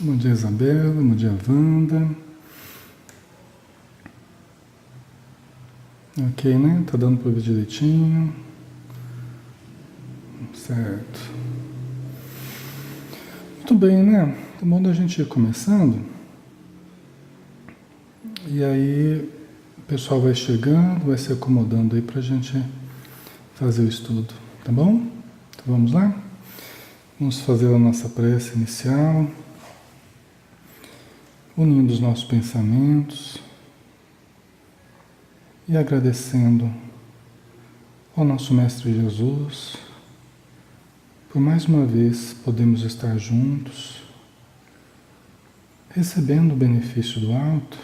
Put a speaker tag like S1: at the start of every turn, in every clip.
S1: Bom dia, Isabela. Bom dia, Wanda. Ok, né? Tá dando para ver direitinho. Certo. Muito bem, né? Tá bom da gente ir começando. E aí, o pessoal vai chegando, vai se acomodando aí pra gente fazer o estudo, tá bom? Então vamos lá? Vamos fazer a nossa prece inicial, unindo os nossos pensamentos e agradecendo ao nosso Mestre Jesus por mais uma vez podemos estar juntos, recebendo o benefício do alto,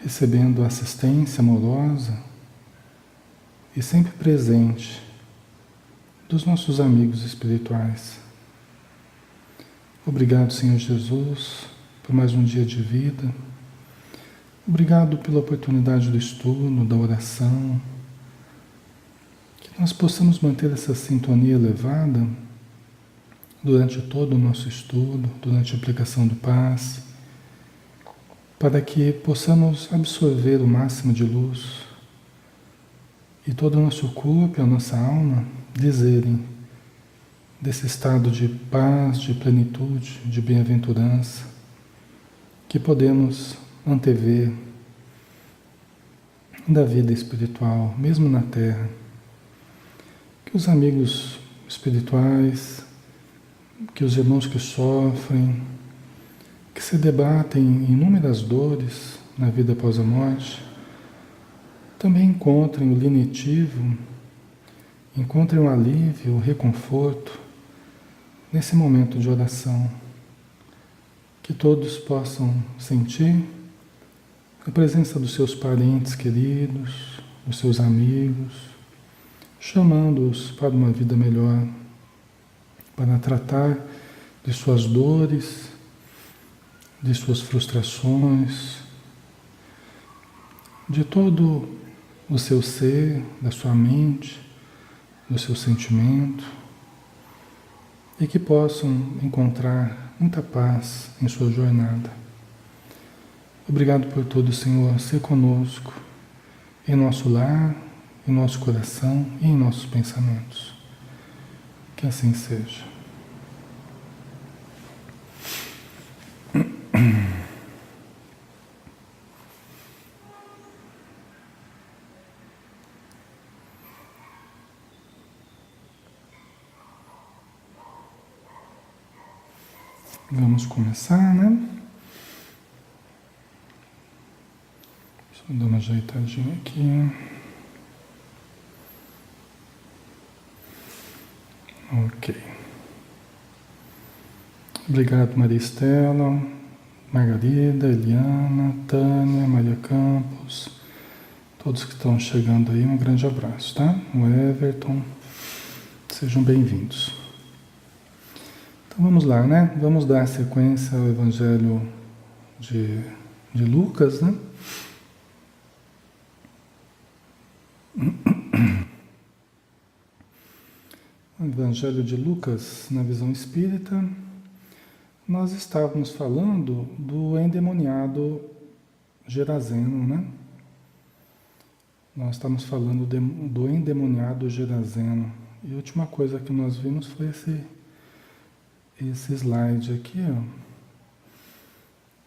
S1: recebendo a assistência amorosa e sempre presente dos nossos amigos espirituais. Obrigado, Senhor Jesus, por mais um dia de vida. Obrigado pela oportunidade do estudo, da oração. Que nós possamos manter essa sintonia elevada durante todo o nosso estudo, durante a aplicação do passe, para que possamos absorver o máximo de luz e todo o nosso corpo e a nossa alma dizerem desse estado de paz, de plenitude, de bem-aventurança, que podemos antever da vida espiritual, mesmo na Terra. Que os amigos espirituais, que os irmãos que sofrem, que se debatem em inúmeras dores na vida após a morte, também encontrem o lenitivo, encontrem o alívio, o reconforto nesse momento de oração. Que todos possam sentir a presença dos seus parentes queridos, dos seus amigos, chamando-os para uma vida melhor, para tratar de suas dores, de suas frustrações, de todo o seu ser, da sua mente, do seu sentimento, e que possam encontrar muita paz em sua jornada. Obrigado por tudo, Senhor, ser conosco, em nosso lar, em nosso coração e em nossos pensamentos. Que assim seja. Vamos começar, né? Deixa eu dar uma ajeitadinha aqui. Ok. Obrigado, Maria Estela, Margarida, Eliana, Tânia, Maria Campos, todos que estão chegando aí, um grande abraço, tá? O Everton, sejam bem-vindos. Então vamos lá, né? Vamos dar sequência ao Evangelho de Lucas, né? O Evangelho de Lucas, na visão espírita, nós estávamos falando do endemoniado Gerazeno, né? Nós estamos falando do endemoniado Gerazeno. E a última coisa que nós vimos foi esse slide aqui, ó,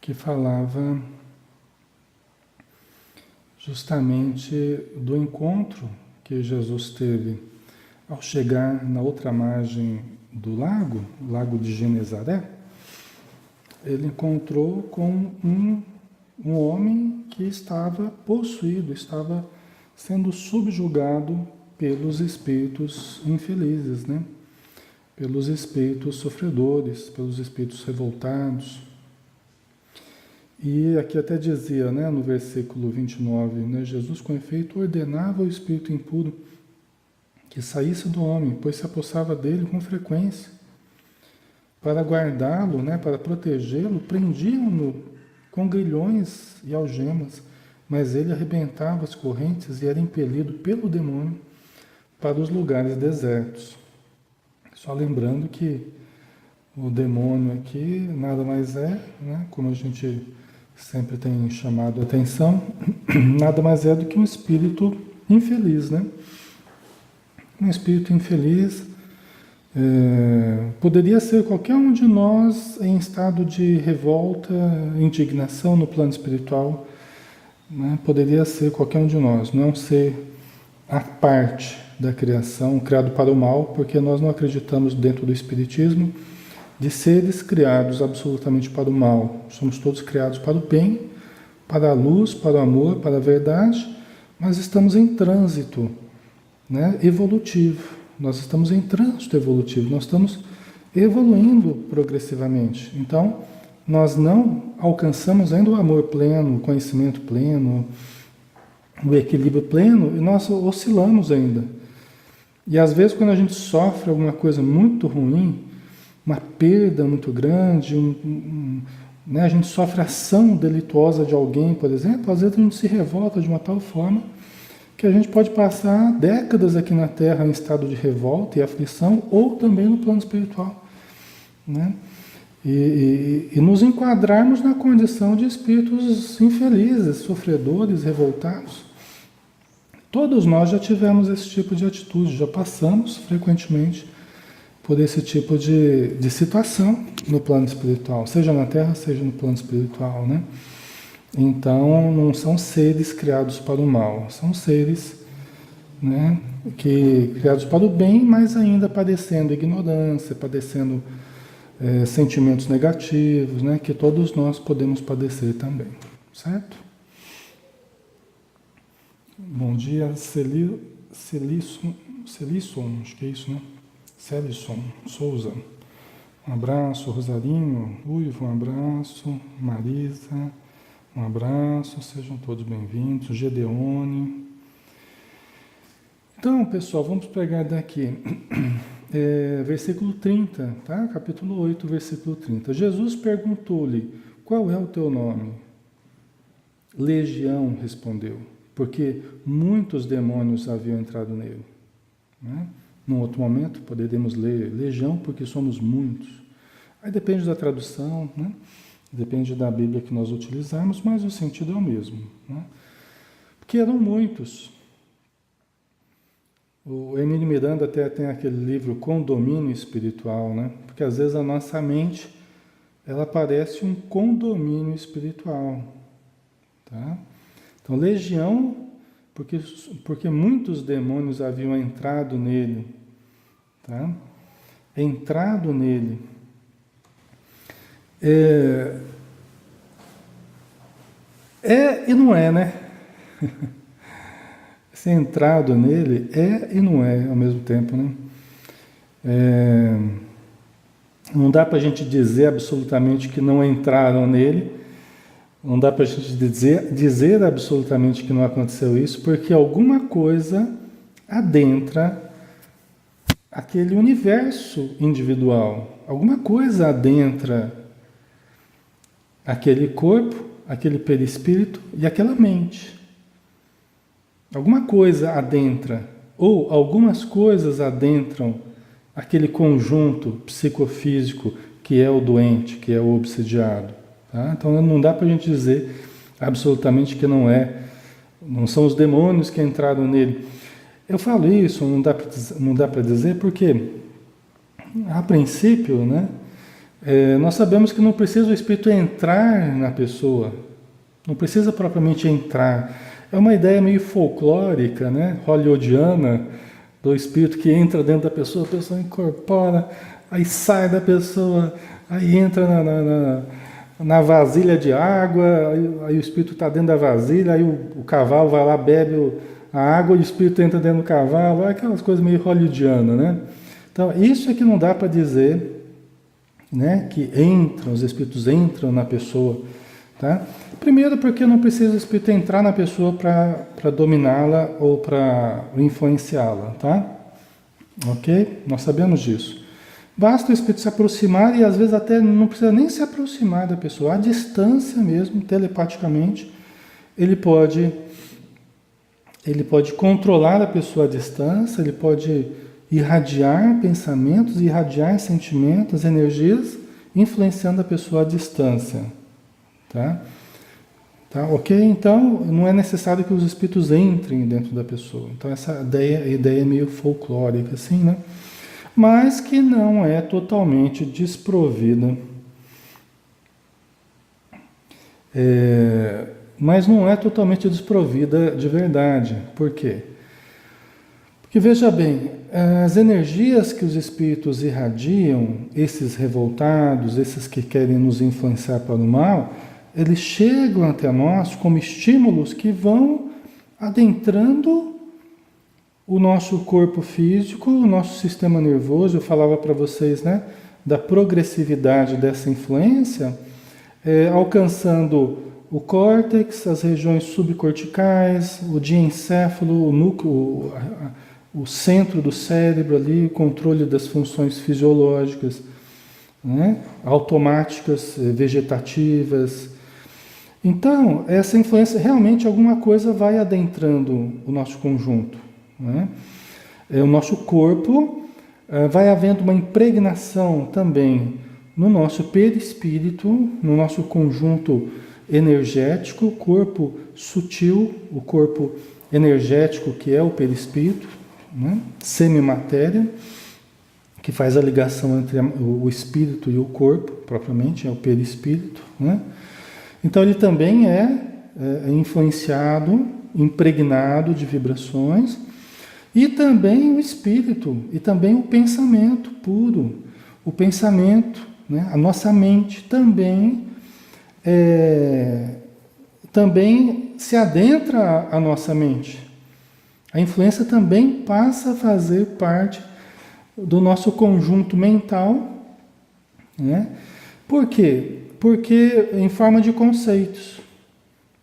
S1: que falava justamente do encontro que Jesus teve ao chegar na outra margem do lago, o lago de Genezaré. Ele encontrou com um homem que estava possuído, estava sendo subjugado pelos espíritos infelizes, né? Pelos espíritos sofredores, pelos espíritos revoltados. E aqui até dizia, né, no versículo 29, né, Jesus com efeito ordenava ao espírito impuro que saísse do homem, pois se apossava dele com frequência. Para guardá-lo, né, para protegê-lo, prendiam-no com grilhões e algemas, mas ele arrebentava as correntes e era impelido pelo demônio para os lugares desertos. Só lembrando que O demônio aqui nada mais é, né, como a gente sempre tem chamado a atenção, nada mais é do que um espírito infeliz, né? Um espírito infeliz poderia ser qualquer um de nós em estado de revolta, indignação no plano espiritual, né? Poderia ser qualquer um de nós, não ser a parte da criação, criado para o mal, porque nós não acreditamos dentro do Espiritismo de seres criados absolutamente para o mal. Somos todos criados para o bem, para a luz, para o amor, para a verdade, mas estamos em trânsito, né, evolutivo. Nós estamos em trânsito evolutivo, nós estamos evoluindo progressivamente. Então, nós não alcançamos ainda o amor pleno, o conhecimento pleno, o equilíbrio pleno, e nós oscilamos ainda. E às vezes quando a gente sofre alguma coisa muito ruim, uma perda muito grande, né, a gente sofre ação delituosa de alguém, por exemplo, às vezes a gente se revolta de uma tal forma que a gente pode passar décadas aqui na Terra em estado de revolta e aflição, ou também no plano espiritual, né? E nos enquadrarmos na condição de espíritos infelizes, sofredores, revoltados. Todos nós já tivemos esse tipo de atitude, já passamos frequentemente por esse tipo de situação no plano espiritual, seja na Terra, seja no plano espiritual, né? Então, não são seres criados para o mal, são seres, né, criados para o bem, mas ainda padecendo ignorância, padecendo sentimentos negativos, né, que todos nós podemos padecer também, certo? Bom dia, Celisson, acho que é isso, né? Celisson Souza, um abraço. Rosarinho, Uivo, um abraço. Marisa, um abraço, sejam todos bem-vindos. Gedeone. Então, pessoal, vamos pegar daqui, versículo 30, tá? Capítulo 8, versículo 30. Jesus perguntou-lhe, qual é o teu nome? Legião, respondeu, porque muitos demônios haviam entrado nele. Né? Num outro momento, poderíamos ler legião, porque somos muitos. Aí depende da tradução, né? Depende da Bíblia que nós utilizarmos, mas o sentido é o mesmo, né? Porque eram muitos. O Emílio Miranda até tem aquele livro Condomínio Espiritual, né? Porque às vezes a nossa mente, ela parece um condomínio espiritual, tá? Então, legião, porque muitos demônios haviam entrado nele, tá? Entrado nele. É e não é, né? Ser entrado nele é e não é ao mesmo tempo, né? Não dá para a gente dizer absolutamente que não entraram nele, não dá para a gente dizer absolutamente que não aconteceu isso, porque alguma coisa adentra aquele universo individual, alguma coisa adentra aquele corpo, aquele perispírito e aquela mente. Alguma coisa adentra, ou algumas coisas adentram aquele conjunto psicofísico que é o doente, que é o obsidiado. Tá? Então não dá para a gente dizer absolutamente que não são os demônios que entraram nele. Eu falo isso, não dá para dizer, porque a princípio, né, nós sabemos que não precisa o espírito entrar na pessoa, não precisa propriamente entrar. É uma ideia meio folclórica, né, hollywoodiana, do espírito que entra dentro da pessoa, a pessoa incorpora, aí sai da pessoa, aí entra na vasilha de água, aí o espírito está dentro da vasilha, aí o cavalo vai lá, bebe a água e o espírito entra dentro do cavalo, aquelas coisas meio hollywoodianas, né? Então, isso é que não dá para dizer, né, que os espíritos entram na pessoa, tá? Primeiro porque não precisa o espírito entrar na pessoa para dominá-la ou para influenciá-la, tá? Ok? Nós sabemos disso. Basta o espírito se aproximar e às vezes até não precisa nem se aproximar da pessoa, à distância mesmo, telepaticamente, ele pode controlar a pessoa à distância, ele pode irradiar pensamentos, irradiar sentimentos, energias, influenciando a pessoa à distância. Tá? Tá? Ok? Então, não é necessário que os espíritos entrem dentro da pessoa. Então, essa ideia é meio folclórica, assim, né? Mas que não é totalmente desprovida. Mas não é totalmente desprovida de verdade. Por quê? Porque veja bem, as energias que os espíritos irradiam, esses revoltados, esses que querem nos influenciar para o mal, eles chegam até nós como estímulos que vão adentrando o nosso corpo físico, o nosso sistema nervoso. Eu falava para vocês, né, da progressividade dessa influência, alcançando o córtex, as regiões subcorticais, o diencéfalo, o núcleo, o centro do cérebro ali, o controle das funções fisiológicas, né, automáticas, vegetativas. Então, essa influência, realmente alguma coisa vai adentrando o nosso conjunto, né? O nosso corpo, vai havendo uma impregnação também no nosso perispírito, no nosso conjunto energético, o corpo sutil, o corpo energético que é o perispírito, né? Semimatéria, que faz a ligação entre o espírito e o corpo, propriamente, é o perispírito, né? Então ele também é influenciado, impregnado de vibrações, e também o espírito, e também o pensamento puro, o pensamento, né? A nossa mente também se adentra à nossa mente. A influência também passa a fazer parte do nosso conjunto mental, né? Por quê? Porque em forma de conceitos,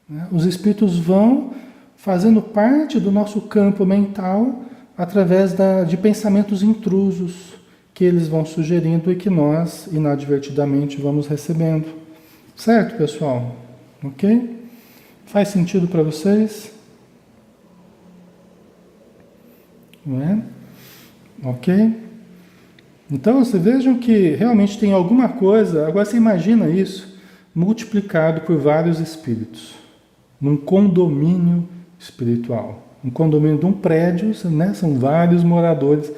S1: né? Os espíritos vão fazendo parte do nosso campo mental através de pensamentos intrusos que eles vão sugerindo e que nós, inadvertidamente, vamos recebendo. Certo, pessoal? Ok? Faz sentido para vocês? Não é? Ok? Então, vocês vejam que realmente tem alguma coisa. Agora você imagina isso multiplicado por vários espíritos, num condomínio espiritual. Um condomínio de um prédio, né? São vários moradores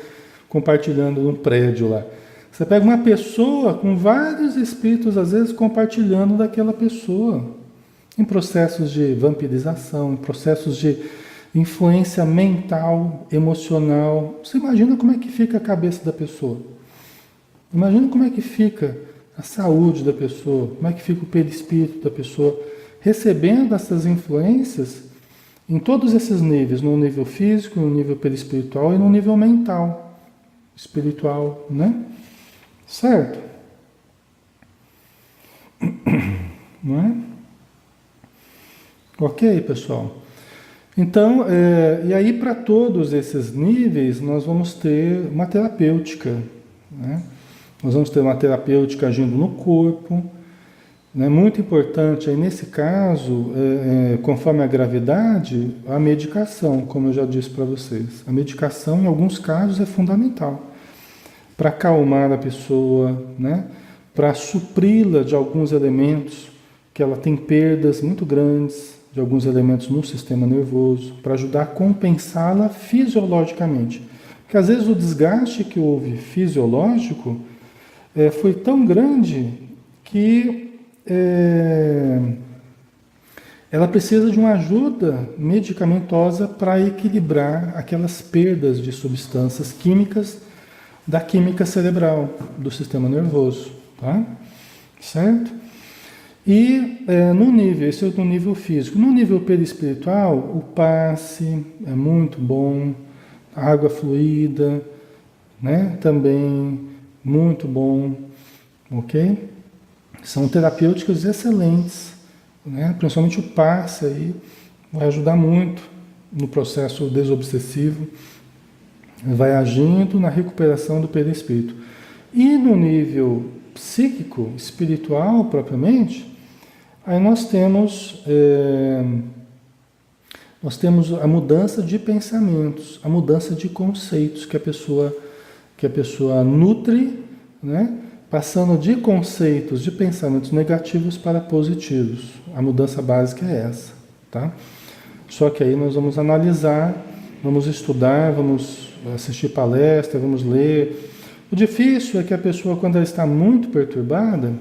S1: compartilhando um prédio lá. Você pega uma pessoa com vários espíritos, às vezes, compartilhando daquela pessoa, em processos de vampirização, em processos de influência mental, emocional. Você imagina como é que fica a cabeça da pessoa? Imagina como é que fica a saúde da pessoa, como é que fica o perispírito da pessoa, recebendo essas influências em todos esses níveis, no nível físico, no nível perispiritual e no nível mental, espiritual, né? Certo? Não é? Ok, pessoal? Então, e aí para todos esses níveis nós vamos ter uma terapêutica, né? Nós vamos ter uma terapêutica agindo no corpo, né? Muito importante aí nesse caso, conforme a gravidade, a medicação, como eu já disse para vocês. A medicação em alguns casos é fundamental para acalmar a pessoa, né? Para supri-la de alguns elementos, que ela tem perdas muito grandes de alguns elementos no sistema nervoso, para ajudar a compensá-la fisiologicamente. Porque às vezes o desgaste que houve fisiológico foi tão grande que ela precisa de uma ajuda medicamentosa para equilibrar aquelas perdas de substâncias químicas da química cerebral, do sistema nervoso, tá? Certo? E no nível, esse é no nível físico. No nível perispiritual, o passe é muito bom, a água fluida, né? Também muito bom, ok? São terapêuticas excelentes, né? Principalmente o passe aí vai ajudar muito no processo desobsessivo, vai agindo na recuperação do perispírito. E no nível psíquico, espiritual propriamente, aí nós temos Nós temos a mudança de pensamentos, a mudança de conceitos que a pessoa nutre, né? Passando de conceitos, de pensamentos negativos para positivos. A mudança básica é essa, tá? Só que aí nós vamos analisar, vamos estudar, vamos assistir palestra, vamos ler. O difícil é que a pessoa, quando ela está muito perturbada,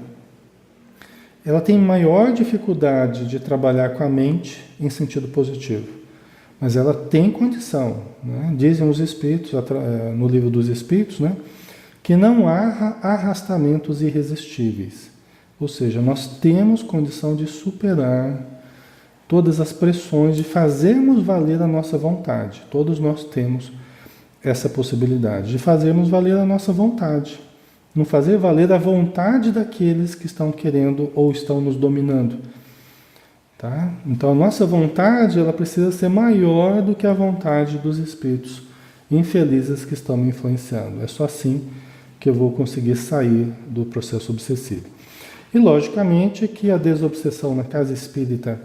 S1: ela tem maior dificuldade de trabalhar com a mente em sentido positivo. Mas ela tem condição, né? Dizem os Espíritos, no livro dos Espíritos, né? Que não há arrastamentos irresistíveis. Ou seja, nós temos condição de superar todas as pressões, de fazermos valer a nossa vontade. Todos nós temos essa possibilidade de fazermos valer a nossa vontade. Não fazer valer a vontade daqueles que estão querendo ou estão nos dominando. Tá? Então a nossa vontade, ela precisa ser maior do que a vontade dos espíritos infelizes que estão me influenciando. É só assim que eu vou conseguir sair do processo obsessivo. E logicamente que a desobsessão na casa espírita,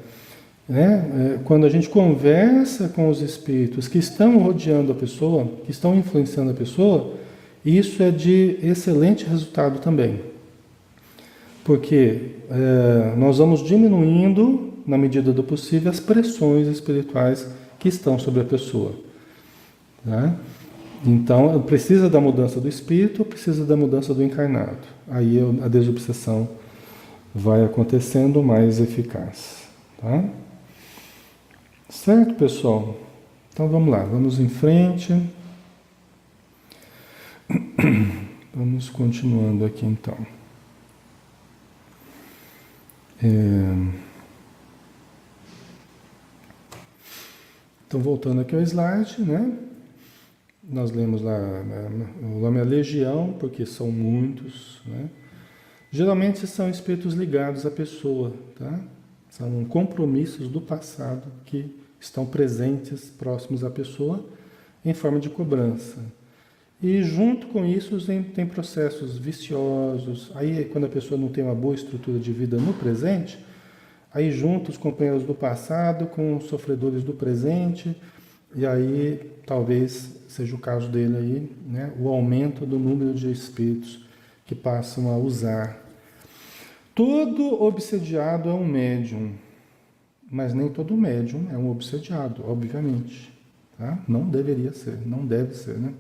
S1: né, quando a gente conversa com os espíritos que estão rodeando a pessoa, que estão influenciando a pessoa, isso é de excelente resultado também. Porque nós vamos diminuindo, na medida do possível, as pressões espirituais que estão sobre a pessoa. Tá? Então, precisa da mudança do espírito, precisa da mudança do encarnado. Aí a desobsessão vai acontecendo mais eficaz. Tá? Certo, pessoal? Então vamos lá, vamos em frente. Vamos continuando aqui então. Então, voltando aqui ao slide, né? Nós lemos lá, o nome é Legião, porque são muitos, né? Geralmente são espíritos ligados à pessoa, tá? São compromissos do passado que estão presentes, próximos à pessoa, em forma de cobrança. E junto com isso tem processos viciosos. Aí, quando a pessoa não tem uma boa estrutura de vida no presente, aí junta os companheiros do passado com os sofredores do presente, e aí talvez seja o caso dele aí, né? O aumento do número de espíritos que passam a usar. Todo obsediado é um médium, mas nem todo médium é um obsediado, obviamente. Tá? Não deveria ser, não deve ser, né?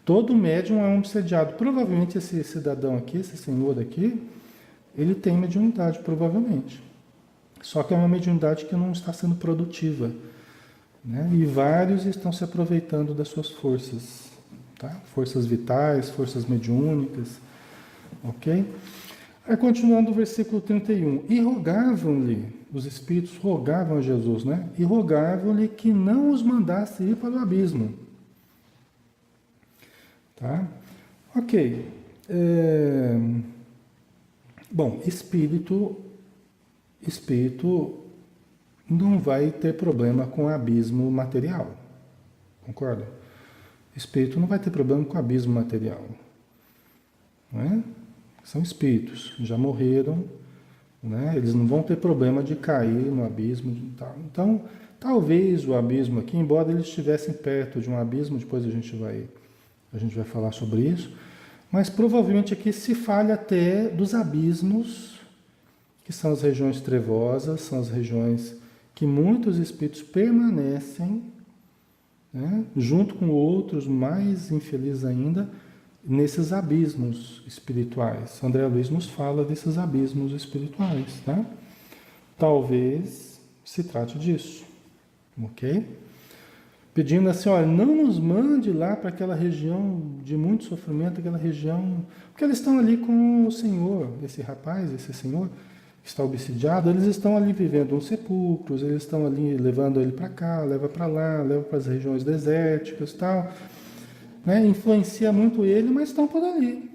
S1: Todo médium é um obsediado. Provavelmente esse cidadão aqui, esse senhor aqui, ele tem mediunidade, provavelmente. Só que é uma mediunidade que não está sendo produtiva, né? E vários estão se aproveitando das suas forças, tá? Forças vitais, forças mediúnicas, ok? Aí continuando o versículo 31. E rogavam-lhe, os espíritos rogavam a Jesus, né? E rogavam-lhe que não os mandasse ir para o abismo. Tá? Ok. Bom, espírito não vai ter problema com o abismo material. Concorda? Espírito não vai ter problema com o abismo material. Não é? São espíritos, já morreram, né? Eles não vão ter problema de cair no abismo. Então, talvez o abismo aqui, embora eles estivessem perto de um abismo, depois a gente vai falar sobre isso, mas provavelmente aqui se fala até dos abismos, que são as regiões trevosas, são as regiões que muitos espíritos permanecem, né, junto com outros mais infelizes ainda, nesses abismos espirituais. André Luiz nos fala desses abismos espirituais, tá? Talvez se trate disso, ok? Pedindo assim, olha, não nos mande lá para aquela região de muito sofrimento, aquela região... Porque eles estão ali com o Senhor, esse rapaz, esse senhor que está obsidiado, eles estão ali vivendo uns sepulcros, eles estão ali levando ele para cá, leva para lá, leva para as regiões desérticas e tal, né? Influencia muito ele, mas estão por ali.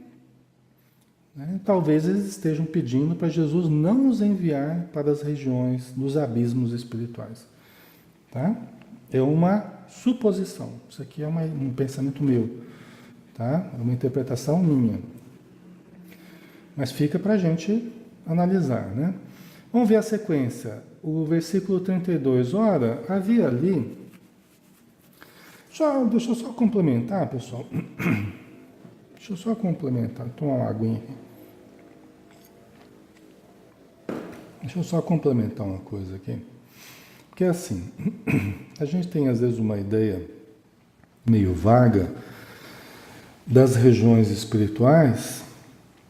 S1: Né? Talvez eles estejam pedindo para Jesus não os enviar para as regiões dos abismos espirituais. Tá? É uma suposição. Isso aqui é um pensamento meu. Tá? É uma interpretação minha. Mas fica para a gente analisar. Né? Vamos ver a sequência. O versículo 32. Ora, havia ali... Deixa eu só complementar, pessoal. Deixa eu só complementar. Tomar uma aguinha aqui. Deixa eu só complementar uma coisa aqui. Porque assim, a gente tem às vezes uma ideia meio vaga das regiões espirituais,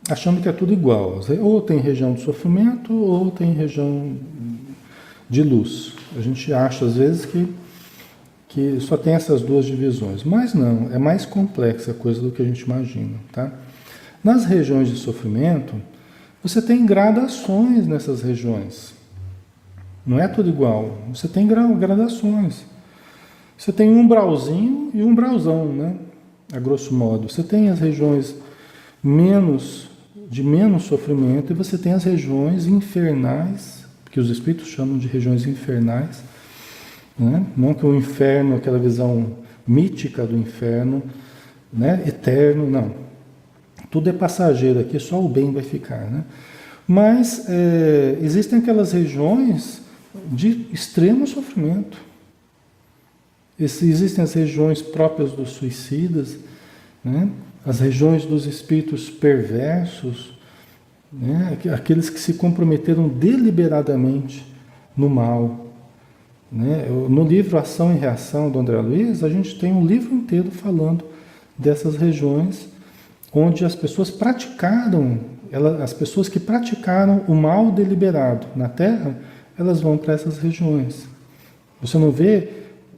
S1: achando que é tudo igual. Ou tem região de sofrimento, ou tem região de luz. A gente acha às vezes que só tem essas duas divisões. Mas não, é mais complexa a coisa do que a gente imagina. Tá? Nas regiões de sofrimento, você tem gradações nessas regiões. Não é tudo igual. Você tem gradações. Você tem um umbralzinho e um umbralzão, né? A grosso modo. Você tem as regiões de menos sofrimento e você tem as regiões infernais, que os espíritos chamam de regiões infernais, né? Não que o inferno, aquela visão mítica do inferno, né? Eterno, não. Tudo é passageiro aqui, só o bem vai ficar, né? Mas existem aquelas regiões de extremo sofrimento. Existem as regiões próprias dos suicidas, né? As regiões dos espíritos perversos, né? Aqueles que se comprometeram deliberadamente no mal. Né? No livro Ação e Reação do André Luiz, a gente tem um livro inteiro falando dessas regiões onde as pessoas as pessoas que praticaram o mal deliberado na Terra, elas vão para essas regiões. Você não vê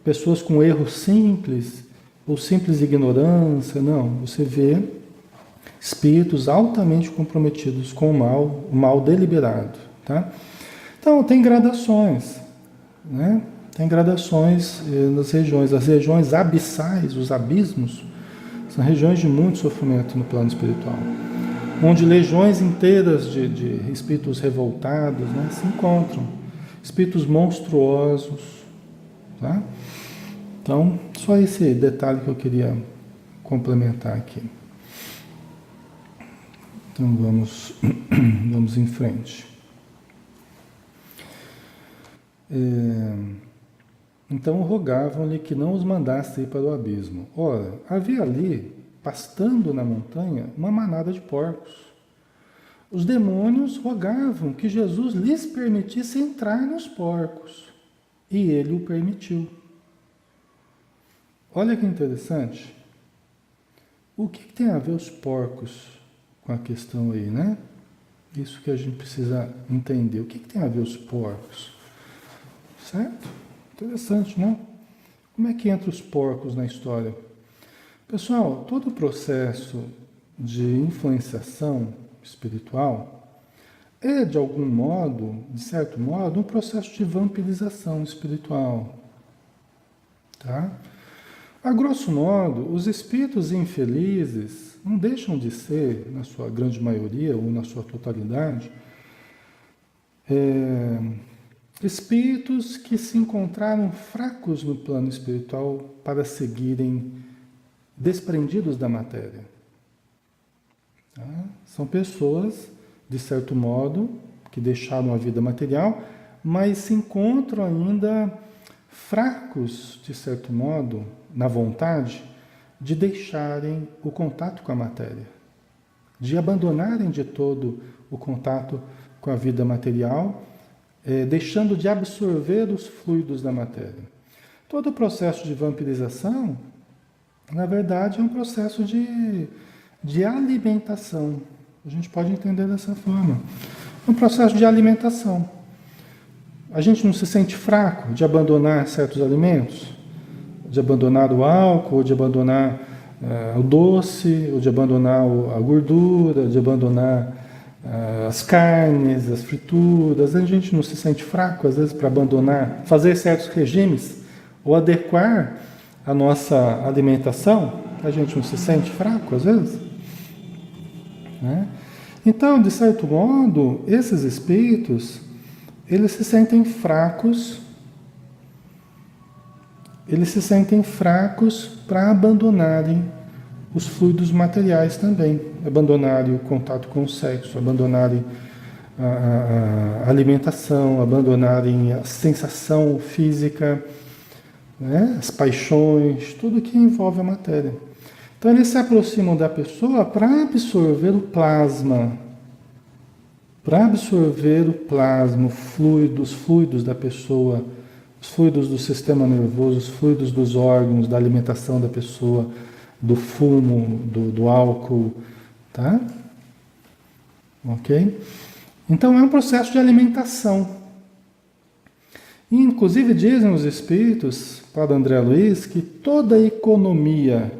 S1: pessoas com erros simples, ou simples ignorância, não. Você vê espíritos altamente comprometidos com o mal deliberado. Tá? Então, tem gradações, né? Tem gradações nas regiões. As regiões abissais, os abismos, são regiões de muito sofrimento no plano espiritual, onde legiões inteiras de espíritos revoltados, né, se encontram, espíritos monstruosos. Tá? Então, só esse detalhe que eu queria complementar aqui. Então, vamos em frente. Então rogavam-lhe que não os mandasse ir para o abismo. Ora, havia ali, pastando na montanha, uma manada de porcos. Os demônios rogavam que Jesus lhes permitisse entrar nos porcos. E ele o permitiu. Olha que interessante. O que tem a ver os porcos com a questão aí, né? Isso que a gente precisa entender. O que tem a ver os porcos? Certo? Interessante, não? Como é que entra os porcos na história? Pessoal, todo o processo de influenciação espiritual é, de algum modo, de certo modo, um processo de vampirização espiritual. Tá? A grosso modo, os espíritos infelizes não deixam de ser, na sua grande maioria ou na sua totalidade, espíritos que se encontraram fracos no plano espiritual para seguirem desprendidos da matéria. Tá? São pessoas, de certo modo, que deixaram a vida material, mas se encontram ainda fracos, de certo modo, na vontade de deixarem o contato com a matéria, de abandonarem de todo o contato com a vida material, deixando de absorver os fluidos da matéria. Todo o processo de vampirização, na verdade, é um processo de alimentação. A gente pode entender dessa forma. É um processo de alimentação. A gente não se sente fraco de abandonar certos alimentos? De abandonar o álcool, de abandonar o doce, ou de abandonar a gordura, de abandonar as carnes, as frituras. A gente não se sente fraco, às vezes, para abandonar, fazer certos regimes, ou adequar a nossa alimentação. A gente não se sente fraco, às vezes. Né? Então, de certo modo, esses espíritos, eles se sentem fracos para abandonarem os fluidos materiais também, abandonarem o contato com o sexo, abandonarem a alimentação, abandonarem a sensação física, né? As paixões, tudo que envolve a matéria. Então eles se aproximam da pessoa para absorver o plasma, os fluidos da pessoa, os fluidos do sistema nervoso, os fluidos dos órgãos, da alimentação da pessoa, do fumo, do álcool, tá? Ok? Então é um processo de alimentação. E, inclusive dizem os espíritos, Padre André Luiz, que toda a economia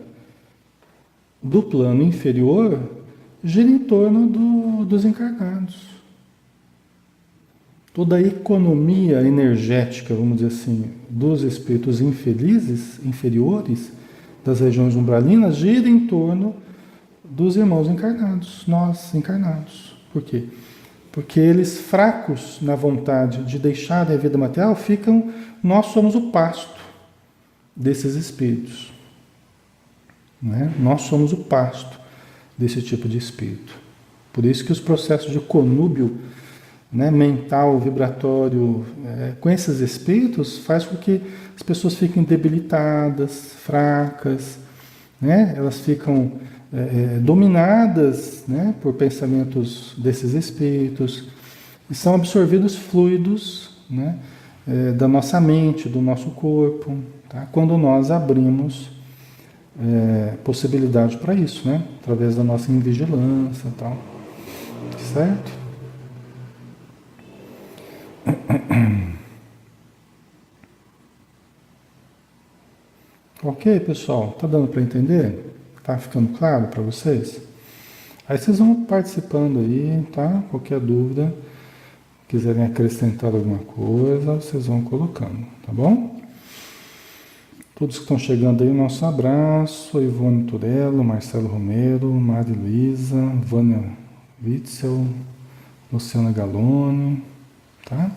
S1: do plano inferior gira em torno dos encarnados. Toda a economia energética, vamos dizer assim, dos espíritos inferiores, das regiões umbralinas, gira em torno dos irmãos encarnados, nós encarnados. Por quê? Porque eles, fracos na vontade de deixarem a vida material, nós somos o pasto desses espíritos. Né? Nós somos o pasto desse tipo de espírito. Por isso que os processos de conúbio, né, mental, vibratório, com esses espíritos, faz com que as pessoas fiquem debilitadas, fracas, né? Elas ficam dominadas, né, por pensamentos desses espíritos, e são absorvidos fluidos, né, da nossa mente, do nosso corpo, tá? Quando nós abrimos possibilidade para isso, né? Através da nossa invigilância e tal. Certo? Ok, pessoal? Tá dando para entender? Tá ficando claro para vocês? Aí vocês vão participando aí, tá? Qualquer dúvida, quiserem acrescentar alguma coisa, vocês vão colocando, tá bom? Todos que estão chegando aí, o nosso abraço, Ivone Turello, Marcelo Romero, Mari Luísa, Vânia Witzel, Luciana Galone, tá?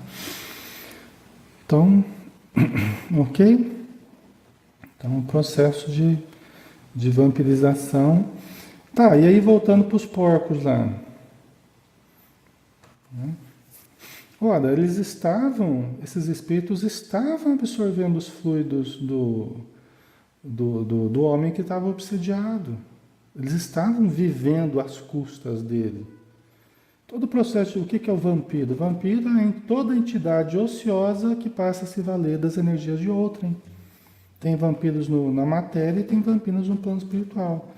S1: Então, ok? Então, processo de vampirização. Tá, e aí voltando para os porcos lá. Né? Ora, esses espíritos estavam absorvendo os fluidos do homem que estava obsidiado. Eles estavam vivendo às custas dele. Todo o processo, o que é o vampiro? O vampiro é toda entidade ociosa que passa a se valer das energias de outrem. Tem vampiros na matéria e tem vampiros no plano espiritual.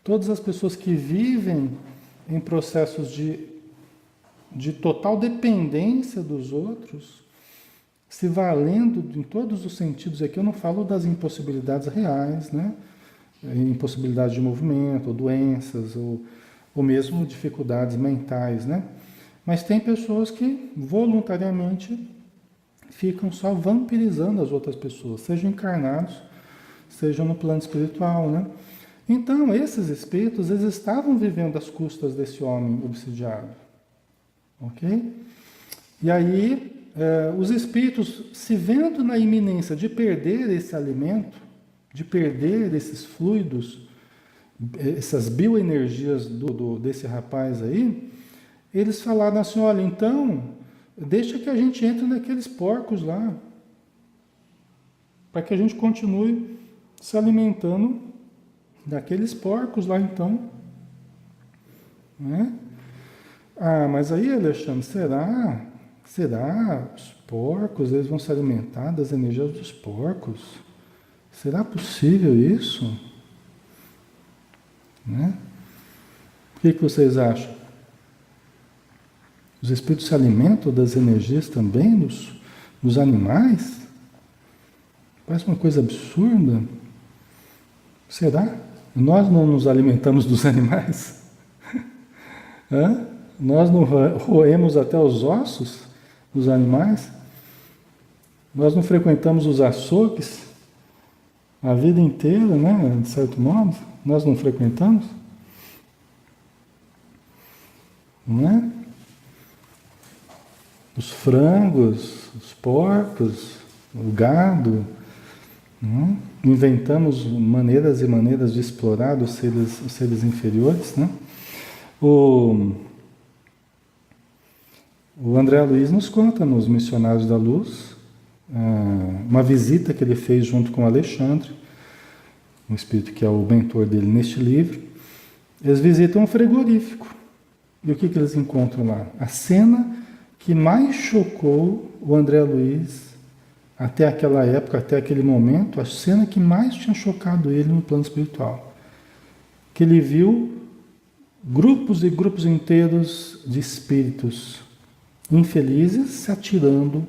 S1: Todas as pessoas que vivem em processos de total dependência dos outros, se valendo em todos os sentidos, aqui eu não falo das impossibilidades reais, né? Impossibilidade de movimento, ou doenças, ou mesmo dificuldades mentais, né? Mas tem pessoas que voluntariamente ficam só vampirizando as outras pessoas, sejam encarnados, sejam no plano espiritual, né? Então, esses espíritos, eles estavam vivendo às custas desse homem obsidiado, ok? E aí, os espíritos, se vendo na iminência de perder esse alimento, de perder esses fluidos, essas bioenergias desse rapaz aí, eles falaram assim, olha, então, deixa que a gente entre naqueles porcos lá, para que a gente continue se alimentando daqueles porcos lá, então. Né? Ah, mas aí, Alexandre, será os porcos, eles vão se alimentar das energias dos porcos? Será possível isso? Né? O que vocês acham? Os espíritos se alimentam das energias também dos animais? Parece uma coisa absurda. Será? Nós não nos alimentamos dos animais? Hã? Nós não roemos até os ossos dos animais? Nós não frequentamos os açougues a vida inteira, né? De certo modo? Nós não frequentamos? Não é? Os frangos, os porcos, o gado. Não é? Inventamos maneiras e maneiras de explorar os seres inferiores, né? O André Luiz nos conta nos Missionários da Luz, uma visita que ele fez junto com o Alexandre, um espírito que é o mentor dele neste livro. Eles visitam um frigorífico. E o que eles encontram lá? A cena que mais chocou o André Luiz até aquela época, até aquele momento, a cena que mais tinha chocado ele no plano espiritual. Que ele viu grupos e grupos inteiros de espíritos infelizes se atirando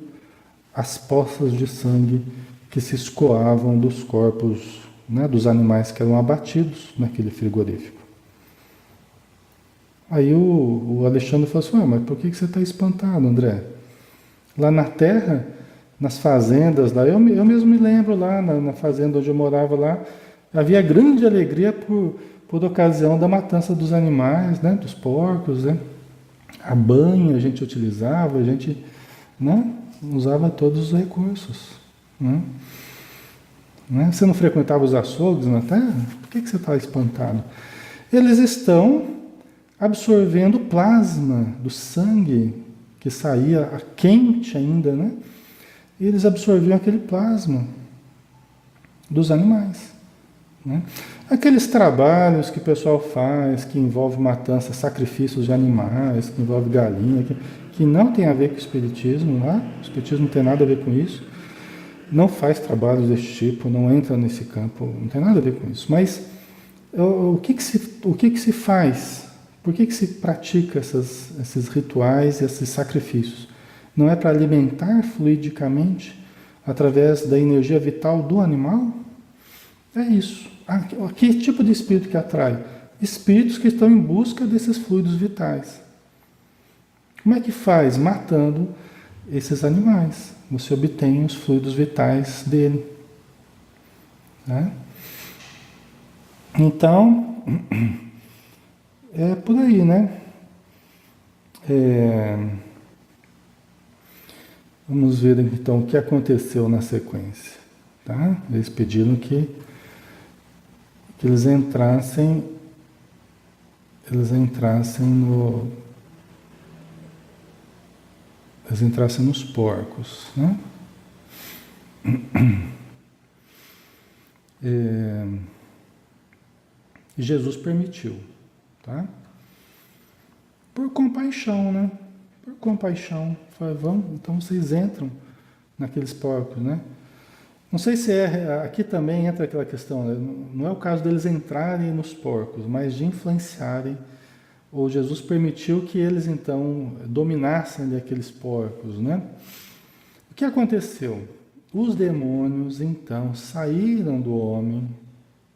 S1: às poças de sangue que se escoavam dos corpos, né, dos animais que eram abatidos naquele frigorífico. Aí o Alexandre falou assim, mas por que você está espantado, André? Lá na terra, nas fazendas, lá, eu mesmo me lembro lá na fazenda onde eu morava lá, havia grande alegria por ocasião da matança dos animais, né, dos porcos, né? A banha a gente utilizava, a gente, né, usava todos os recursos. Né? Você não frequentava os açougues na terra? Por que você está espantado? Eles estão absorvendo plasma do sangue que saía quente ainda, né? E eles absorviam aquele plasma dos animais. Né? Aqueles trabalhos que o pessoal faz, que envolve matança, sacrifícios de animais, que envolve galinha, que não tem a ver com o espiritismo, né? O espiritismo não tem nada a ver com isso, não faz trabalhos desse tipo, não entra nesse campo, não tem nada a ver com isso. Mas o que se faz? Por que se pratica esses rituais e esses sacrifícios? Não é para alimentar fluidicamente através da energia vital do animal? É isso. Que tipo de espírito que atrai? Espíritos que estão em busca desses fluidos vitais. Como é que faz? Matando esses animais. Você obtém os fluidos vitais dele. Né? Então, é por aí, né? Vamos ver então o que aconteceu na sequência. Tá? Eles pediram que eles entrassem nos porcos, né? E Jesus permitiu, tá? Por compaixão, né? Por compaixão. Falei, vamos, então vocês entram naqueles porcos, né? Não sei se aqui também entra aquela questão, né? Não é o caso deles entrarem nos porcos, mas de influenciarem, ou Jesus permitiu que eles então dominassem ali aqueles porcos, né? O que aconteceu? Os demônios então saíram do homem,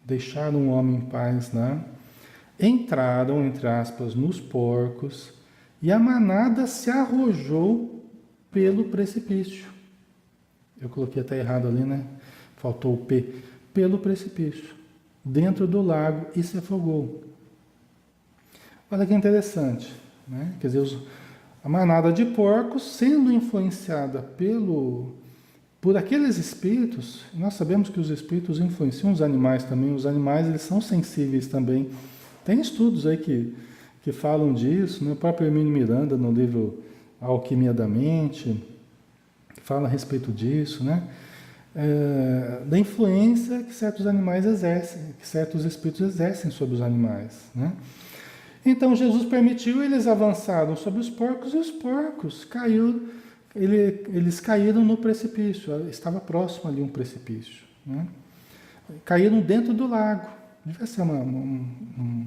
S1: deixaram o homem em paz, né? Entraram, entre aspas, nos porcos e a manada se arrojou pelo precipício. Eu coloquei até errado ali, né? Faltou o P. Pelo precipício. Dentro do lago e se afogou. Olha que interessante, né? Quer dizer, a manada de porcos sendo influenciada por aqueles espíritos. Nós sabemos que os espíritos influenciam os animais também. Os animais, eles são sensíveis também. Tem estudos aí que falam disso, né? O próprio Hermínio Miranda, no livro A Alquimia da Mente, fala a respeito disso, né? Da influência que certos animais exercem, que certos espíritos exercem sobre os animais, né? Então Jesus permitiu, eles avançaram sobre os porcos e os porcos caíram, eles caíram no precipício, estava próximo ali um precipício, né? Caíram dentro do lago, devia ser um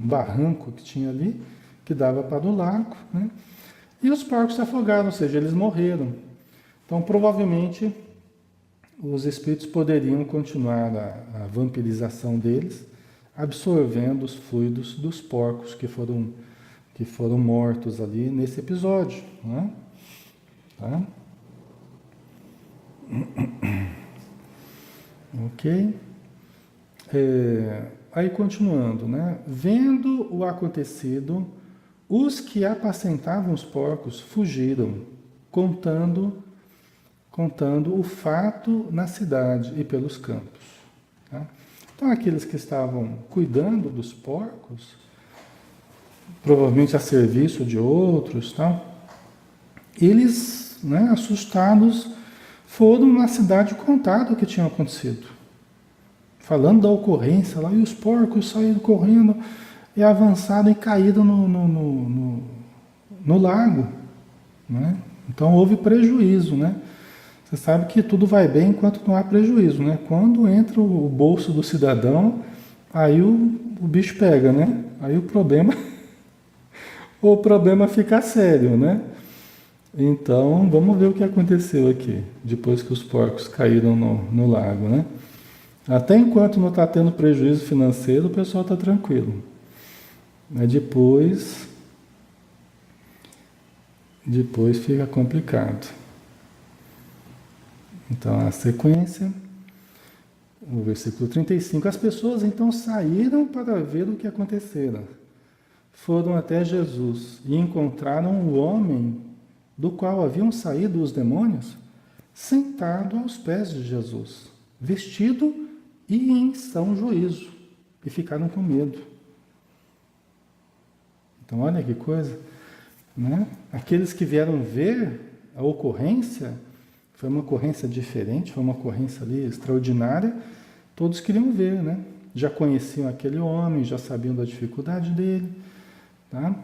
S1: barranco que tinha ali, que dava para o lago, né? E os porcos se afogaram, ou seja, eles morreram. Então, provavelmente, os espíritos poderiam continuar a vampirização deles, absorvendo os fluidos dos porcos que foram mortos ali nesse episódio. Né? Tá? Ok? Aí, continuando, né? Vendo o acontecido, os que apacentavam os porcos fugiram, contando o fato na cidade e pelos campos. Tá? Então, aqueles que estavam cuidando dos porcos, provavelmente a serviço de outros, tá? eles, né, assustados, foram na cidade contar o que tinha acontecido. Falando da ocorrência lá, e os porcos saíram correndo e avançaram e caíram no lago. Né? Então houve prejuízo, né? Você sabe que tudo vai bem enquanto não há prejuízo, né? Quando entra o bolso do cidadão, aí o bicho pega, né? Aí o problema fica sério, né? Então, vamos ver o que aconteceu aqui, depois que os porcos caíram no lago, né? Até enquanto não está tendo prejuízo financeiro, o pessoal está tranquilo. Mas depois fica complicado. Então, a sequência, o versículo 35. As pessoas então saíram para ver o que acontecera. Foram até Jesus e encontraram o homem do qual haviam saído os demônios, sentado aos pés de Jesus, vestido e em são juízo. E ficaram com medo. Então, olha que coisa, né? Aqueles que vieram ver a ocorrência, foi uma ocorrência diferente, foi uma ocorrência ali extraordinária, todos queriam ver, né? Já conheciam aquele homem, já sabiam da dificuldade dele, tá?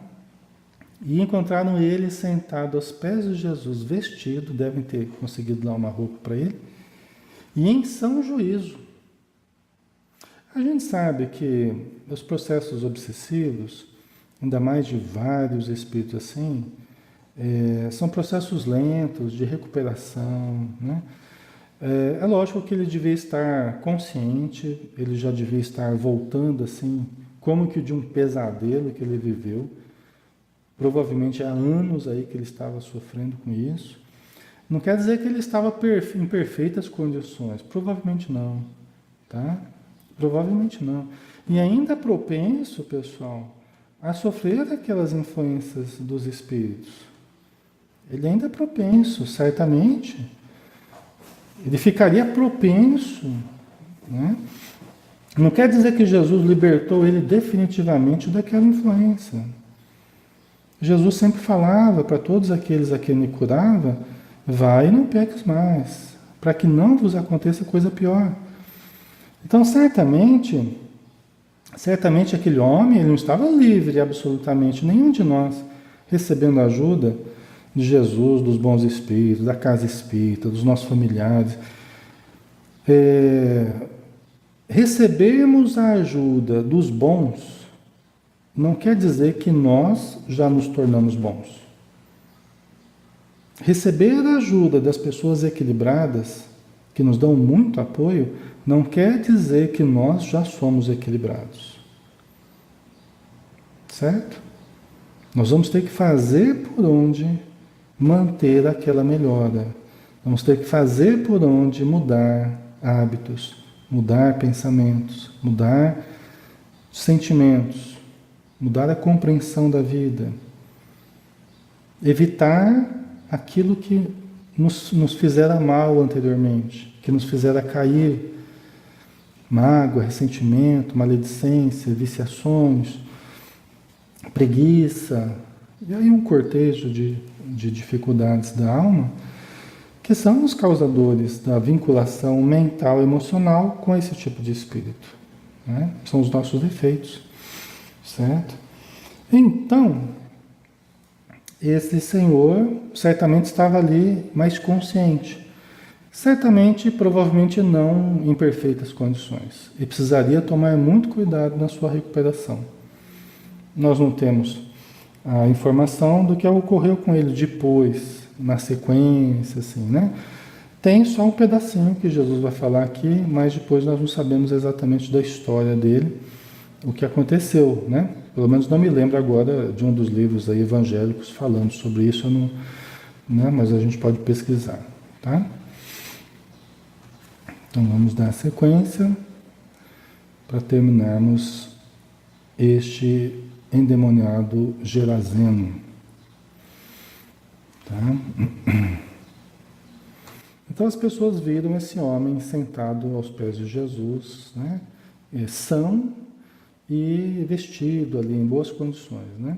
S1: E encontraram ele sentado aos pés de Jesus, vestido, devem ter conseguido dar uma roupa para ele, e em são juízo. A gente sabe que os processos obsessivos, ainda mais de vários espíritos assim, são processos lentos de recuperação, né? É lógico que ele devia estar consciente, ele já devia estar voltando assim, como que de um pesadelo que ele viveu. Provavelmente há anos aí que ele estava sofrendo com isso. Não quer dizer que ele estava em perfeitas condições, provavelmente não, tá? Provavelmente não. E ainda propenso, pessoal, a sofrer aquelas influências dos espíritos. Ele ainda é propenso, certamente. Ele ficaria propenso, né? Não quer dizer que Jesus libertou ele definitivamente daquela influência. Jesus sempre falava para todos aqueles a quem ele curava, vai e não peques mais, para que não vos aconteça coisa pior. Então, certamente aquele homem, ele não estava livre absolutamente, nenhum de nós, recebendo ajuda de Jesus, dos bons espíritos, da casa espírita, dos nossos familiares. Recebermos a ajuda dos bons não quer dizer que nós já nos tornamos bons. Receber a ajuda das pessoas equilibradas, que nos dão muito apoio, não quer dizer que nós já somos equilibrados. Certo? Nós vamos ter que fazer por onde manter aquela melhora. Vamos ter que fazer por onde mudar hábitos, mudar pensamentos, mudar sentimentos, mudar a compreensão da vida. Evitar aquilo que nos fizera mal anteriormente, que nos fizera cair. Mágoa, ressentimento, maledicência, viciações, preguiça, e aí um cortejo de dificuldades da alma, que são os causadores da vinculação mental e emocional com esse tipo de espírito. Né? São os nossos defeitos, certo? Então, esse senhor certamente estava ali mais consciente. Certamente, provavelmente não em perfeitas condições. E precisaria tomar muito cuidado na sua recuperação. Nós não temos a informação do que ocorreu com ele depois, na sequência, assim, né? Tem só um pedacinho que Jesus vai falar aqui, mas depois nós não sabemos exatamente da história dele, o que aconteceu, né? Pelo menos não me lembro agora de um dos livros aí evangélicos falando sobre isso, não, né? Mas a gente pode pesquisar, tá? Então vamos dar sequência para terminarmos este endemoniado Gerazeno. Tá? Então as pessoas viram esse homem sentado aos pés de Jesus, né? São e vestido ali em boas condições, né?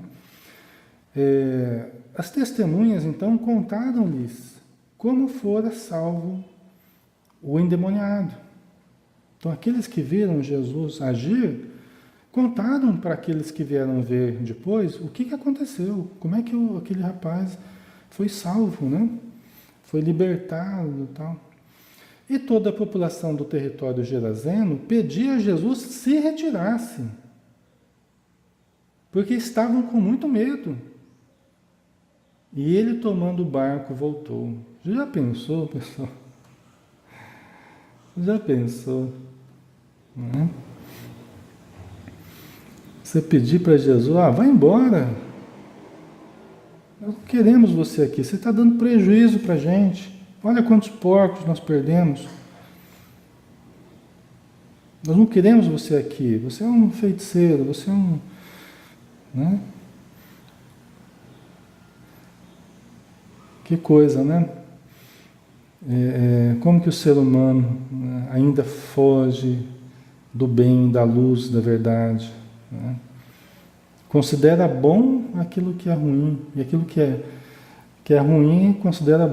S1: As testemunhas, então, contaram-lhes como fora salvo o endemoniado. Então, aqueles que viram Jesus agir, contaram para aqueles que vieram ver depois o que aconteceu, como é que aquele rapaz foi salvo, né? Foi libertado e tal. E toda a população do território gerazeno pedia a Jesus se retirasse, porque estavam com muito medo. E ele, tomando o barco, voltou. Já pensou, pessoal? Já pensou? Né? Você pedir para Jesus, vai embora. Nós não queremos você aqui. Você está dando prejuízo para a gente. Olha quantos porcos nós perdemos. Nós não queremos você aqui. Você é um feiticeiro, você é um... Né? Que coisa, né? Como que o ser humano, né, ainda foge do bem, da luz, da verdade, né? Considera bom aquilo que é ruim, e aquilo que é ruim considera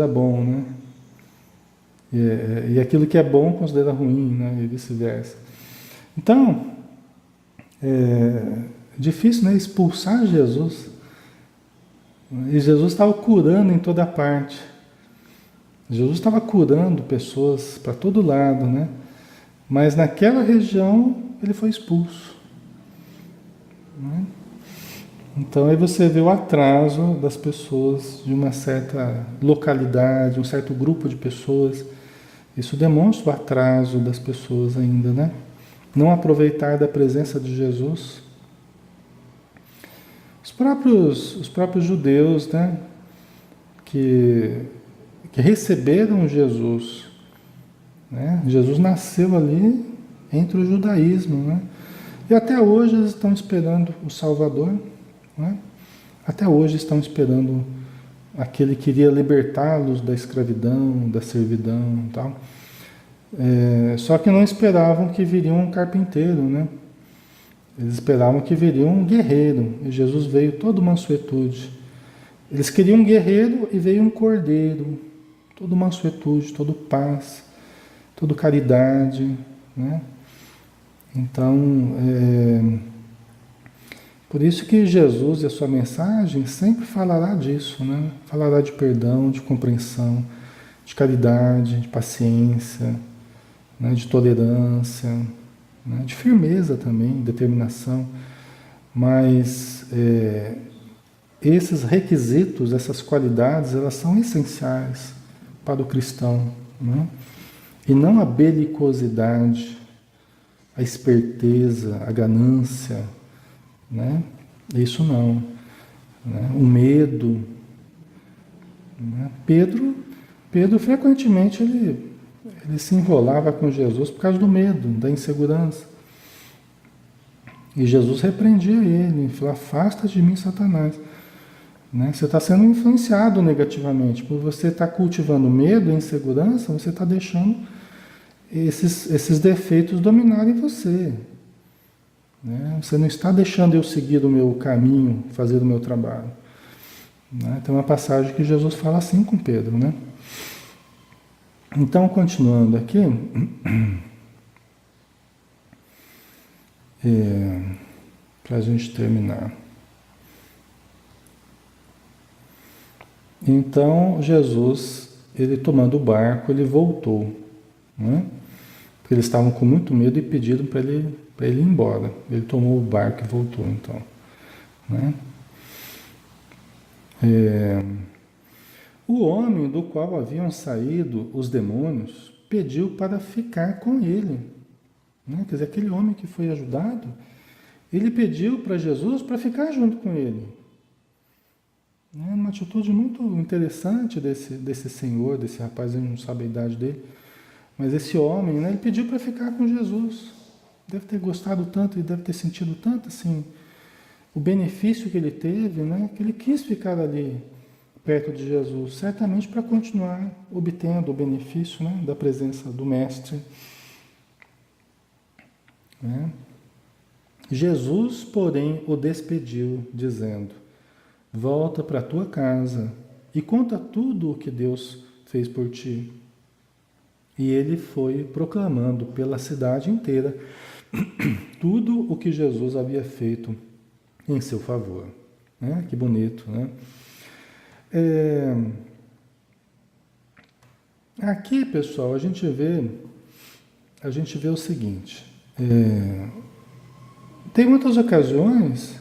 S1: bom, né? E aquilo que é bom considera ruim, né? E vice-versa. Então, é difícil, né, expulsar Jesus. E Jesus estava curando em toda parte. Jesus estava curando pessoas para todo lado, né? Mas naquela região ele foi expulso, né? Então aí você vê o atraso das pessoas de uma certa localidade, um certo grupo de pessoas. Isso demonstra o atraso das pessoas ainda, né? Não aproveitar da presença de Jesus. Os próprios judeus, né? Que receberam Jesus, né? Jesus nasceu ali entre o judaísmo, né? E até hoje eles estão esperando o Salvador, né? Até hoje estão esperando aquele que iria libertá-los da escravidão, da servidão e tal. Só que não esperavam que viria um carpinteiro, né? Eles esperavam que viria um guerreiro, e Jesus veio todo mansuetude. Eles queriam um guerreiro e veio um cordeiro, todo mansuetude, todo paz, todo caridade, né? Então, por isso que Jesus e a sua mensagem sempre falará disso, né? Falará de perdão, de compreensão, de caridade, de paciência, né? De tolerância, né? De firmeza também, determinação. Mas esses requisitos, essas qualidades, elas são essenciais para o cristão, né? E não a belicosidade, a esperteza, a ganância, né? Isso não, né? O medo, né? Pedro frequentemente ele se enrolava com Jesus por causa do medo, da insegurança. E Jesus repreendia ele, falou: afasta de mim, Satanás. Né? Você está sendo influenciado negativamente. Por você estar cultivando medo e insegurança, você está deixando esses defeitos dominarem você. Né? Você não está deixando eu seguir o meu caminho, fazer o meu trabalho. Né? Tem uma passagem que Jesus fala assim com Pedro, né? Então, continuando aqui, para a gente terminar. Então, Jesus, ele tomando o barco, ele voltou, né? Porque eles estavam com muito medo e pediram para ele ir embora. Ele tomou o barco e voltou, então, né? O homem do qual haviam saído os demônios pediu para ficar com ele, né? Quer dizer, aquele homem que foi ajudado, ele pediu para Jesus para ficar junto com ele. É uma atitude muito interessante desse senhor, desse rapaz, a gente não sabe a idade dele, mas esse homem, né, ele pediu para ficar com Jesus. Deve ter gostado tanto e deve ter sentido tanto assim o benefício que ele teve, né, que ele quis ficar ali perto de Jesus, certamente para continuar obtendo o benefício, né, da presença do Mestre. Né? Jesus, porém, o despediu, dizendo: volta para a tua casa e conta tudo o que Deus fez por ti. E ele foi proclamando pela cidade inteira tudo o que Jesus havia feito em seu favor. Né? Que bonito, né? Aqui, pessoal, a gente vê o seguinte. Tem muitas ocasiões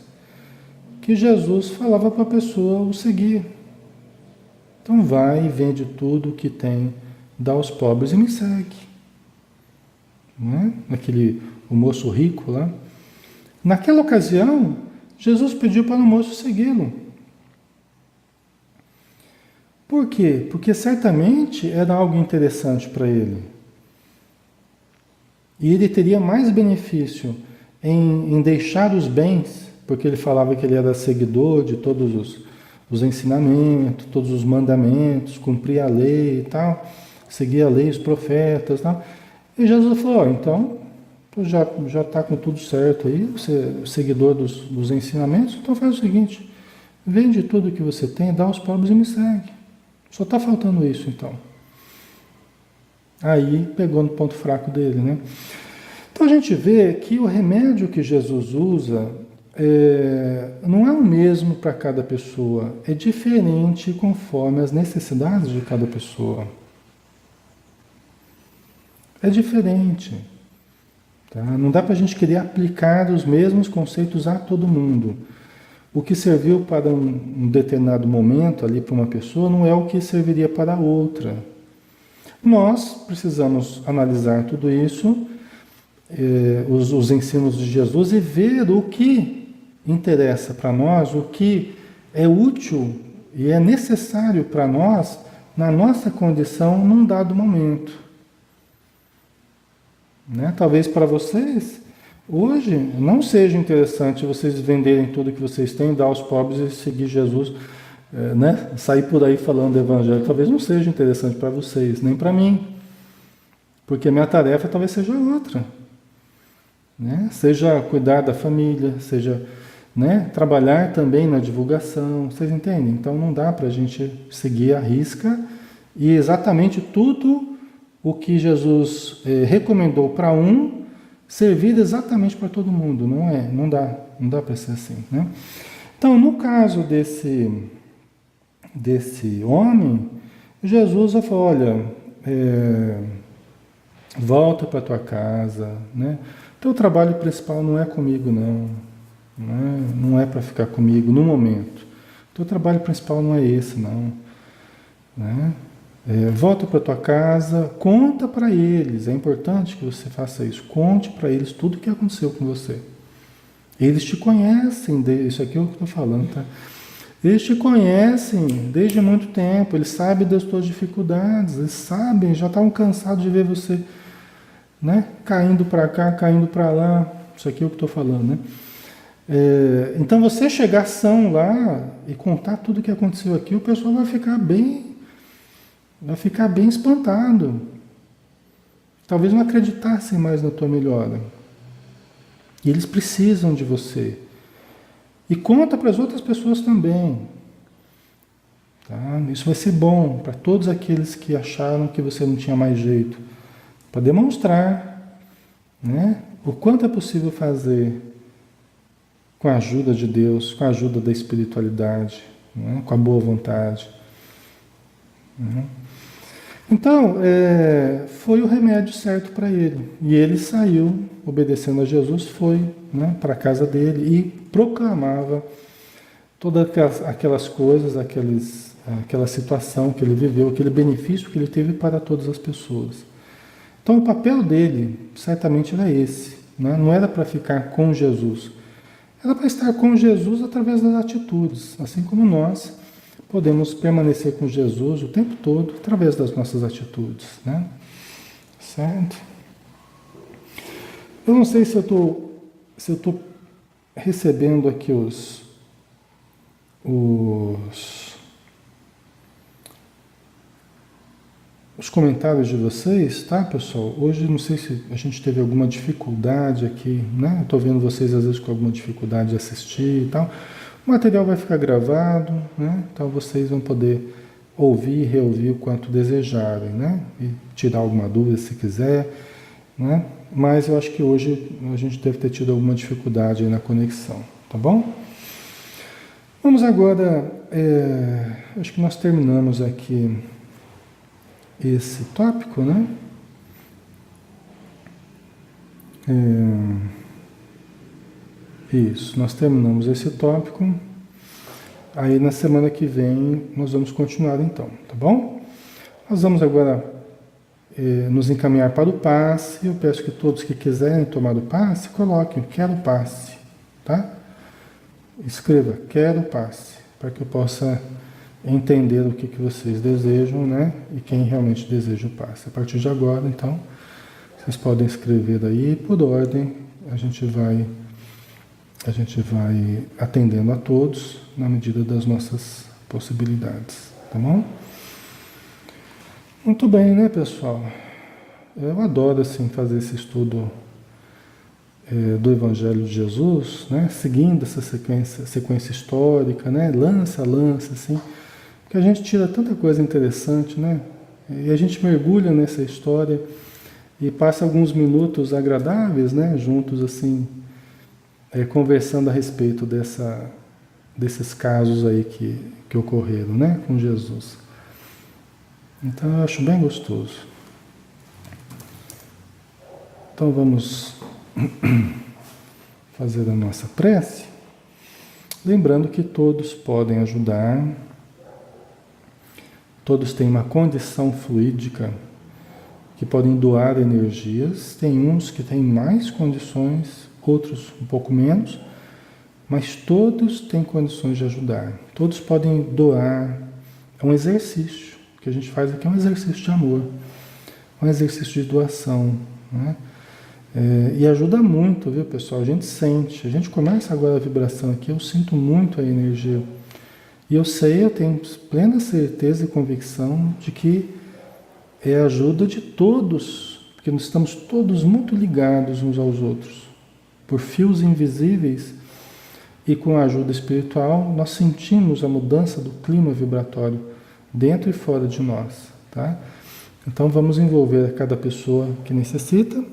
S1: que Jesus falava para a pessoa o seguir. Então vai e vende tudo que tem, dá aos pobres e me segue. Não é? O moço rico lá. Naquela ocasião, Jesus pediu para o moço segui-lo. Por quê? Porque certamente era algo interessante para ele. E ele teria mais benefício em deixar os bens, porque ele falava que ele era seguidor de todos os ensinamentos, todos os mandamentos, cumpria a lei e tal, seguia a lei, os profetas e tal. E Jesus falou, então, tu já está com tudo certo aí, você é seguidor dos ensinamentos, então faz o seguinte, vende tudo que você tem, dá aos pobres e me segue. Só está faltando isso, então. Aí pegou no ponto fraco dele, né? Então a gente vê que o remédio que Jesus usa não é o mesmo para cada pessoa, é diferente conforme as necessidades de cada pessoa. É diferente. Tá? Não dá para a gente querer aplicar os mesmos conceitos a todo mundo. O que serviu para um determinado momento ali para uma pessoa não é o que serviria para outra. Nós precisamos analisar tudo isso, os ensinos de Jesus e ver o que interessa para nós, o que é útil e é necessário para nós na nossa condição num dado momento. Né? Talvez para vocês, hoje, não seja interessante vocês venderem tudo que vocês têm, dar aos pobres e seguir Jesus, né? Sair por aí falando do Evangelho. Talvez não seja interessante para vocês, nem para mim. Porque a minha tarefa talvez seja outra. Né? Seja cuidar da família, seja, né, trabalhar também na divulgação. Vocês entendem? Então não dá para a gente seguir à risca e exatamente tudo o que Jesus recomendou para um, servir exatamente para todo mundo, não dá para ser assim, né? Então, no caso desse homem, Jesus falou, olha, volta para tua casa, né? Teu trabalho principal não é comigo, não é para ficar comigo no momento. Teu trabalho principal não é esse, não, né? Volta para tua casa, conta para eles, é importante que você faça isso, conte para eles tudo o que aconteceu com você. Eles te conhecem, isso aqui é o que eu estou falando, tá? Eles te conhecem desde muito tempo, eles sabem das tuas dificuldades, eles sabem, já estavam cansados de ver você, né? Caindo para cá, caindo para lá, isso aqui é o que eu estou falando, né? Então você chegar são lá e contar tudo o que aconteceu aqui, o pessoal vai ficar bem espantado. Talvez não acreditassem mais na tua melhora. E eles precisam de você. E conta para as outras pessoas também. Tá? Isso vai ser bom para todos aqueles que acharam que você não tinha mais jeito. Para demonstrar, né, o quanto é possível fazer com a ajuda de Deus, com a ajuda da espiritualidade, né, com a boa vontade. Né? Então, foi o remédio certo para ele. E ele saiu, obedecendo a Jesus, foi, né, para a casa dele e proclamava todas aquelas coisas, aquela situação que ele viveu, aquele benefício que ele teve para todas as pessoas. Então, o papel dele, certamente, era esse. Né? Não era para ficar com Jesus. Era para estar com Jesus através das atitudes, assim como nós podemos permanecer com Jesus o tempo todo através das nossas atitudes, né? Certo? Eu não sei se eu estou recebendo aqui os comentários de vocês, tá, pessoal? Hoje não sei se a gente teve alguma dificuldade aqui, né? Eu estou vendo vocês às vezes com alguma dificuldade de assistir e tal. O material vai ficar gravado, né? Então vocês vão poder ouvir e reouvir o quanto desejarem, né? E tirar alguma dúvida se quiser, né? Mas eu acho que hoje a gente deve ter tido alguma dificuldade aí na conexão, tá bom? Vamos agora, acho que nós terminamos aqui esse tópico, né? Isso, nós terminamos esse tópico. Aí na semana que vem nós vamos continuar então, tá bom? Nós vamos agora nos encaminhar para o passe. Eu peço que todos que quiserem tomar o passe, coloquem quero passe, tá? Escreva quero passe, para que eu possa entender o que vocês desejam, né? E quem realmente deseja o passe. A partir de agora, então, vocês podem escrever aí, por ordem, a gente vai atendendo a todos na medida das nossas possibilidades, tá bom? Muito bem, né, pessoal? Eu adoro, assim, fazer esse estudo do Evangelho de Jesus, né? Seguindo essa sequência histórica, né? Lança a lança, assim, porque a gente tira tanta coisa interessante, né? E a gente mergulha nessa história e passa alguns minutos agradáveis, né? Juntos, assim, conversando a respeito desses casos aí que ocorreram, né, com Jesus. Então eu acho bem gostoso. Então vamos fazer a nossa prece, lembrando que todos podem ajudar, todos têm uma condição fluídica que podem doar energias, tem uns que têm mais condições, outros um pouco menos, mas todos têm condições de ajudar. Todos podem doar. É um exercício que a gente faz aqui, é um exercício de amor, um exercício de doação, né? E ajuda muito, viu, pessoal? A gente sente, a gente começa agora a vibração aqui, eu sinto muito a energia. E eu sei, eu tenho plena certeza e convicção de que é a ajuda de todos, porque nós estamos todos muito ligados uns aos outros. Por fios invisíveis e com a ajuda espiritual, nós sentimos a mudança do clima vibratório dentro e fora de nós, tá? Então vamos envolver a cada pessoa que necessita,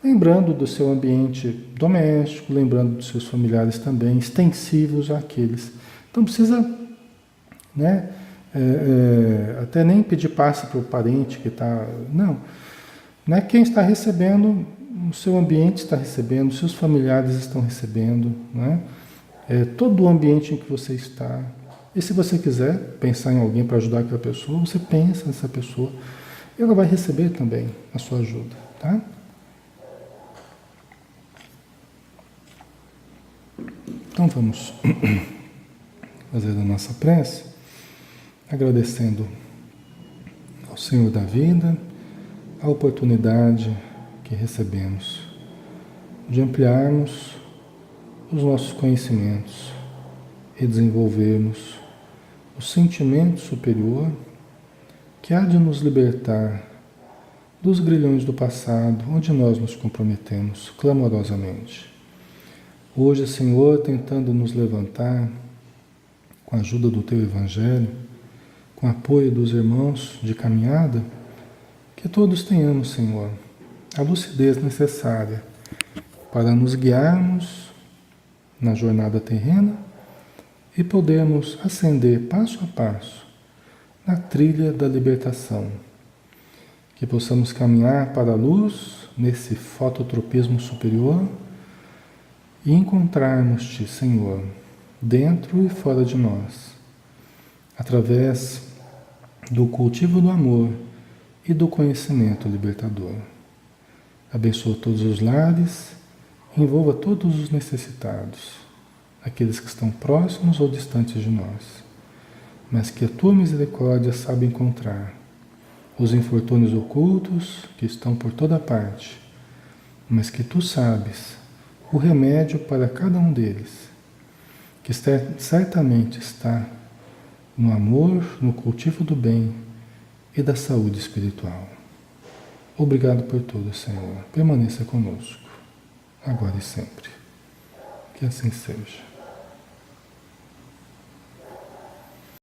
S1: lembrando do seu ambiente doméstico, lembrando dos seus familiares também, extensivos àqueles. Então precisa, né, até nem pedir passe para o parente que está... Não, né, quem está recebendo... O seu ambiente está recebendo, os seus familiares estão recebendo, né? Todo o ambiente em que você está. E se você quiser pensar em alguém para ajudar aquela pessoa, você pensa nessa pessoa, e ela vai receber também a sua ajuda, tá? Então vamos fazer a nossa prece, agradecendo ao Senhor da vida a oportunidade que recebemos de ampliarmos os nossos conhecimentos e desenvolvermos o sentimento superior que há de nos libertar dos grilhões do passado, onde nós nos comprometemos clamorosamente. Hoje, Senhor, tentando nos levantar com a ajuda do Teu Evangelho, com o apoio dos irmãos de caminhada, que todos tenhamos, Senhor, a lucidez necessária para nos guiarmos na jornada terrena e podermos ascender passo a passo na trilha da libertação. Que possamos caminhar para a luz nesse fototropismo superior e encontrarmos-te, Senhor, dentro e fora de nós, através do cultivo do amor e do conhecimento libertador. Abençoa todos os lares, envolva todos os necessitados, aqueles que estão próximos ou distantes de nós, mas que a tua misericórdia saiba encontrar os infortúnios ocultos que estão por toda parte, mas que tu sabes o remédio para cada um deles, que certamente está no amor, no cultivo do bem e da saúde espiritual. Obrigado por tudo, Senhor. Permaneça conosco, agora e sempre. Que assim seja.